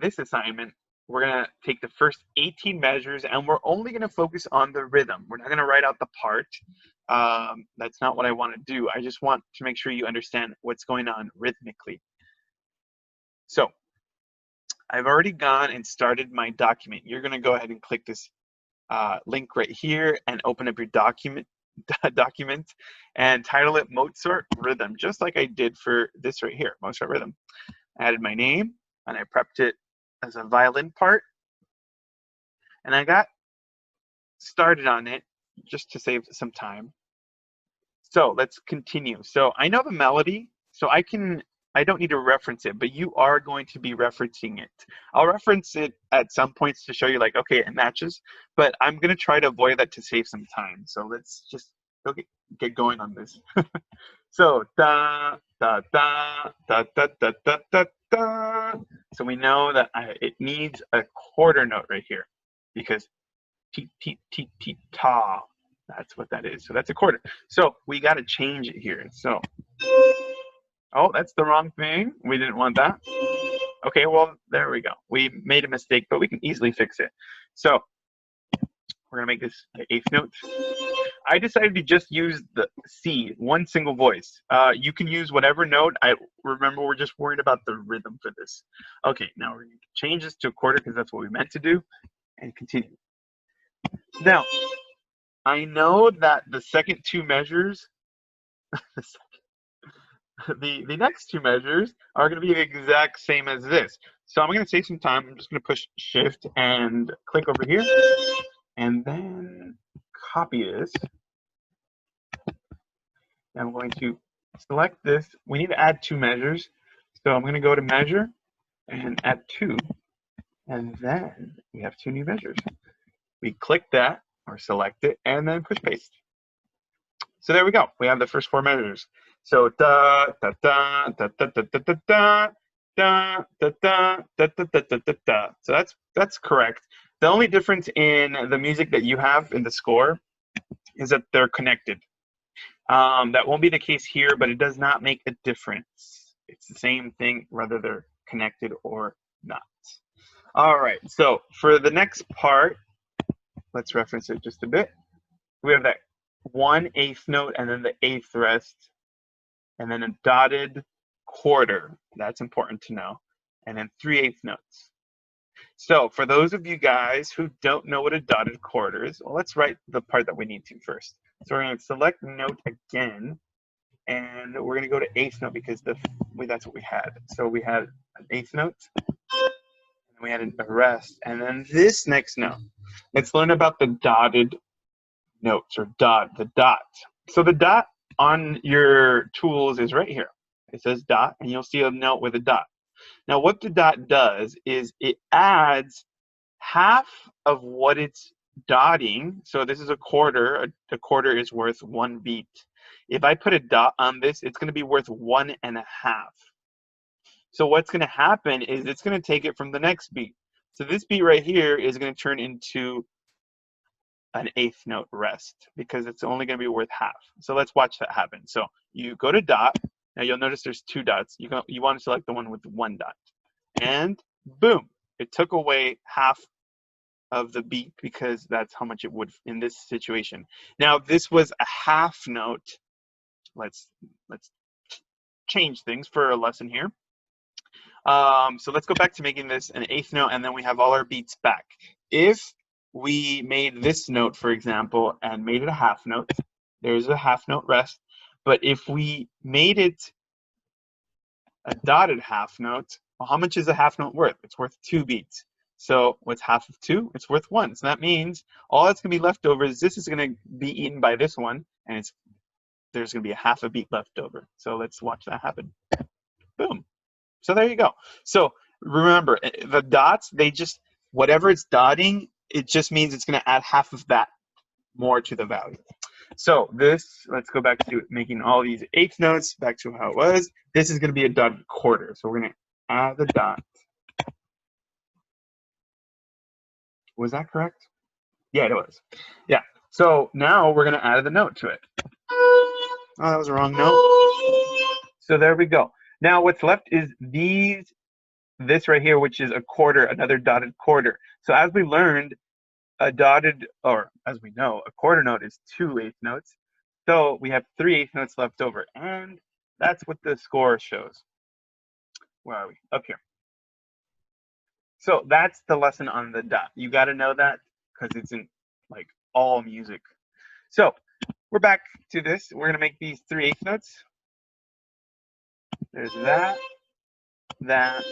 this assignment, we're going to take the first 18 measures and we're only going to focus on the rhythm. We're not going to write out the part. That's not what I want to do. I just want to make sure you understand what's going on rhythmically. So I've already gone and started my document. You're going to go ahead and click this link right here and open up your document and title it Mozart Rhythm, just like I did for this right here, Mozart Rhythm. I added my name and I prepped it as a violin part, and I got started on it just to save some time. So let's continue. So I know the melody, so I don't need to reference it, but you are going to be referencing it. I'll reference it at some points to show you like, okay, it matches, but I'm going to try to avoid that to save some time. So let's just get going on this. So da da da da da da da da da. So we know that it needs a quarter note right here because ti ti ti ti ta. That's what that is. So that's a quarter. So we got to change it here. So oh, that's the wrong thing. We didn't want that. Okay, well, there we go. We made a mistake, but we can easily fix it. So we're going to make this the eighth note. I decided to just use the C, one single voice. You can use whatever note. Remember, we're just worried about the rhythm for this. Okay, now we're going to change this to a quarter because that's what we meant to do, and continue. Now, I know that the second two measures, the next two measures are going to be the exact same as this. So I'm going to save some time. I'm just going to push Shift and click over here, and then copy this. I'm going to select this. We need to add two measures. So I'm going to go to measure and add two. And then we have two new measures. We click that or select it and then push paste. So there we go. We have the first four measures. So da da da da da da da da da da da da da da da da da. So that's correct. The only difference in the music that you have in the score is that they're connected. That won't be the case here, but it does not make a difference. It's the same thing, whether they're connected or not. All right, so for the next part, let's reference it just a bit. We have that 1/8 note and then the eighth rest, and then a dotted quarter. That's important to know. And then 3/8 notes. So for those of you guys who don't know what a dotted quarter is, well, let's write the part that we need to first. So we're going to select note again, and we're going to go to eighth note because that's what we had. So we had an eighth note, and we had a rest, and then this next note. Let's learn about the dotted notes or the dot. So the dot on your tools is right here. It says dot, and you'll see a note with a dot. Now what the dot does is it adds half of what it's dotting. So this is a quarter. A quarter is worth 1 beat. If I put a dot on this, it's going to be worth 1.5. So what's going to happen is it's going to take it from the next beat. So this beat right here is going to turn into an eighth note rest because it's only going to be worth half. So let's watch that happen. So you go to dot. Now you'll notice there's two dots. You want to select the one with one dot. And boom, it took away half of the beat because that's how much it would in this situation. Now this was a half note. Let's change things for a lesson here. So let's go back to making this an eighth note, and then we have all our beats back. If we made this note, for example, and made it a half note, there's a half note rest. But if we made it a dotted half note, well, how much is a half note worth? It's worth 2 beats. So what's half of 2? It's worth 1. So that means all that's going to be left over is this is going to be eaten by this one, and there's going to be a half a beat left over. So let's watch that happen. Boom. So there you go. So remember, the dots, whatever it's dotting, it just means it's going to add half of that more to the value. So let's go back to making all these eighth notes back to how it was. This is going to be a dotted quarter. So we're going to add the dot. Was that correct? Yeah, it was. Yeah. So now we're going to add the note to it. Oh, that was the wrong note. So there we go. Now what's left is these this right here, which is a quarter, another dotted quarter. So as we learned, a dotted, or as we know, a quarter note is 2/8 notes. So we have 3/8 notes left over, and that's what the score shows. Where are we? Up here. So that's the lesson on the dot. You got to know that because it's in like all music. So we're back to this. We're going to make these 3/8 notes. There's that, that,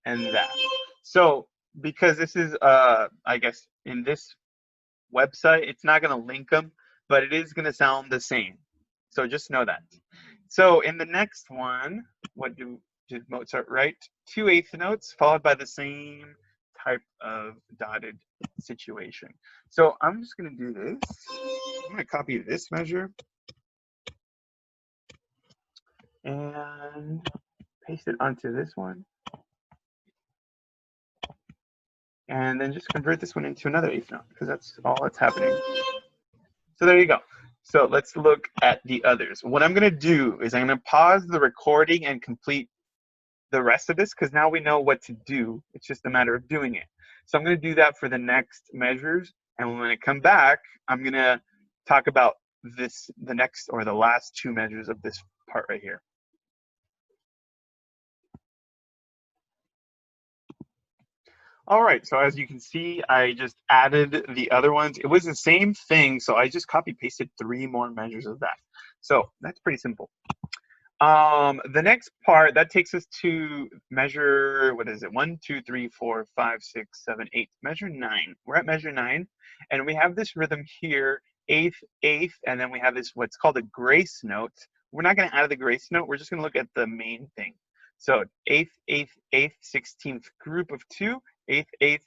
and that. So because this is, I guess, in this website, it's not going to link them, but it is going to sound the same. So just know that. So in the next one, what did Mozart write? 2/8 notes followed by the same type of dotted situation. So I'm just going to do this. I'm going to copy this measure and paste it onto this one. And then just convert this one into another 8th note because that's all that's happening. So there you go. So let's look at the others. What I'm going to do is I'm going to pause the recording and complete the rest of this because now we know what to do. It's just a matter of doing it. So I'm going to do that for the next measures. And when I come back, I'm going to talk about this, the next or the last 2 measures of this part right here. All right, so as you can see, I just added the other ones. It was the same thing, so I just copy pasted 3 more measures of that. So that's pretty simple. The next part, that takes us to measure, what is it? 1, 2, 3, 4, 5, 6, 7, 8. Measure 9. We're at measure 9, and we have this rhythm here, 8th, 8th, and then we have this, what's called a grace note. We're not going to add the grace note. We're just going to look at the main thing. So 8th, 8th, 8th, 16th group of 2, 8th, 8th,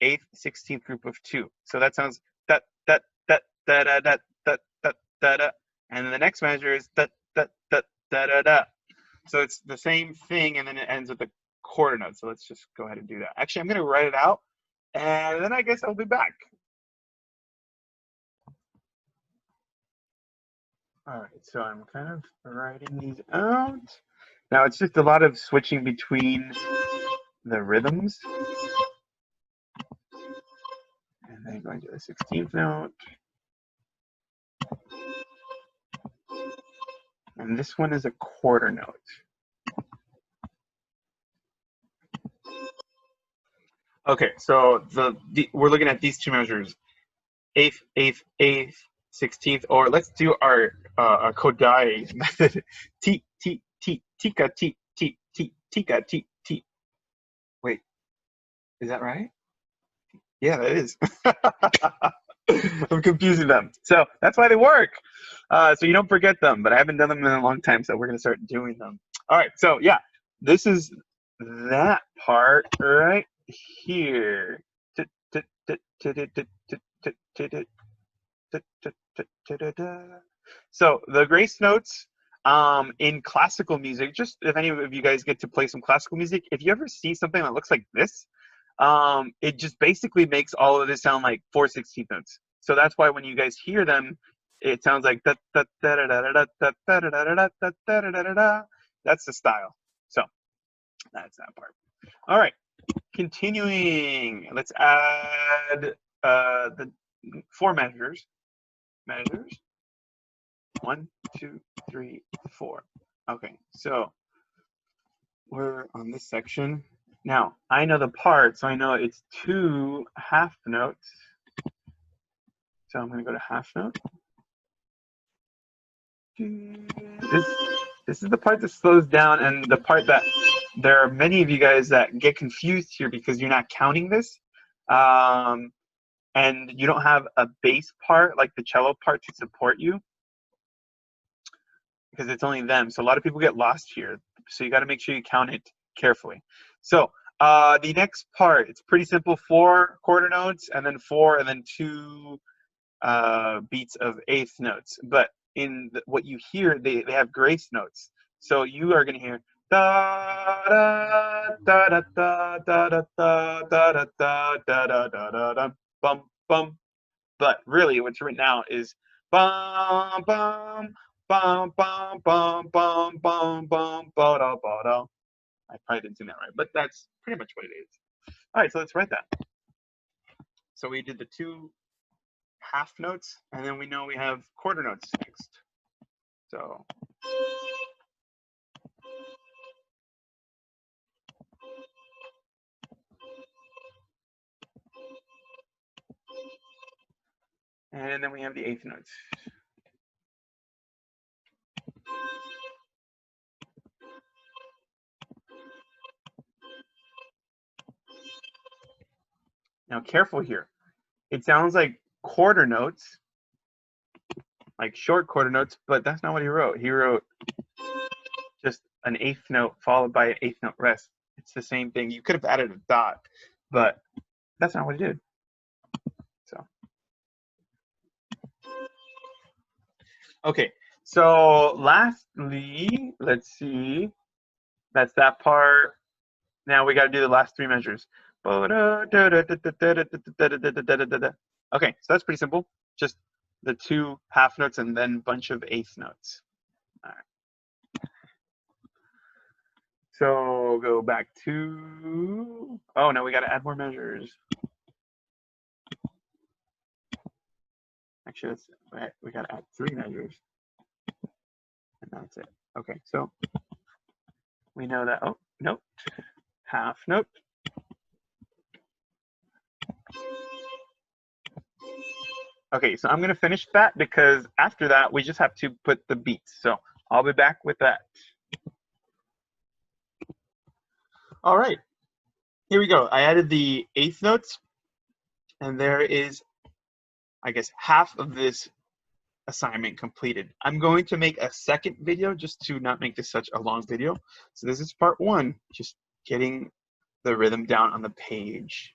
8th, 16th group of 2. So that sounds da da da da da da da da da da. And then the next measure is da da da da da da. So it's the same thing, and then it ends with a quarter note. So let's just go ahead and do that. Actually, I'm going to write it out, and then I guess I'll be back. All right, so I'm kind of writing these out. Now it's just a lot of switching between the rhythms. And then going to the 16th note. And this one is a quarter note. Okay, so we're looking at these 2 measures, 8th, 8th, 8th, 16th, or let's do our Kodai method. T, T, T, tika, T, T, T, tika, T, T. Wait, is that right? Yeah, that is. I'm confusing them. So that's why they work. So you don't forget them, but I haven't done them in a long time, so we're going to start doing them. All right, so yeah, this is that part right here. So the grace notes in classical music, just if any of you guys get to play some classical music, if you ever see something that looks like this, it just basically makes all of this sound like 4/16 notes. So that's why when you guys hear them, it sounds like da da da da da da da da da da da da da da da da. That's the style. So that's that part. All right, continuing. Let's add the 4 measures. Measures. 1, 2, 3, 4. Okay, so we're on this section. Now, I know the part, so I know it's 2 half notes. So I'm going to go to half note. This is the part that slows down, and the part that there are many of you guys that get confused here because you're not counting this. And you don't have a bass part, like the cello part, to support you. Because it's only them. So a lot of people get lost here. So you got to make sure you count it carefully. So the next part, it's pretty simple. 4 quarter notes, and then 4, and then 2 beats of 8th notes. But in what you hear, they have grace notes. So you are going to hear da da da da da da da da da da da da da da bum bum. But really, what's written out is bum bum bum bum bum bum bum bum ba da ba da. I probably didn't say that right, but that's pretty much what it is. All right, so let's write that. So we did the 2 half notes, and then we know we have quarter notes next. So and then we have the 8th notes. Now careful here. It sounds like quarter notes, like short quarter notes, but that's not what he wrote. He wrote just an 8th note followed by an 8th note rest. It's the same thing. You could have added a dot, but that's not what he did. So, okay. So lastly, let's see. That's that part. Now we got to do the last 3 measures. Okay, so that's pretty simple. Just the 2 half notes and then a bunch of 8th notes. All right. So go back to, oh no, we got to add more measures. Actually, we got to add 3 measures. And that's it. Okay, so we know that, oh, note, half note. Okay, so I'm going to finish that because after that, we just have to put the beats. So I'll be back with that. All right, here we go. I added the 8th notes, and there is, I guess, half of this assignment completed. I'm going to make a second video just to not make this such a long video. So this is part 1, just getting the rhythm down on the page.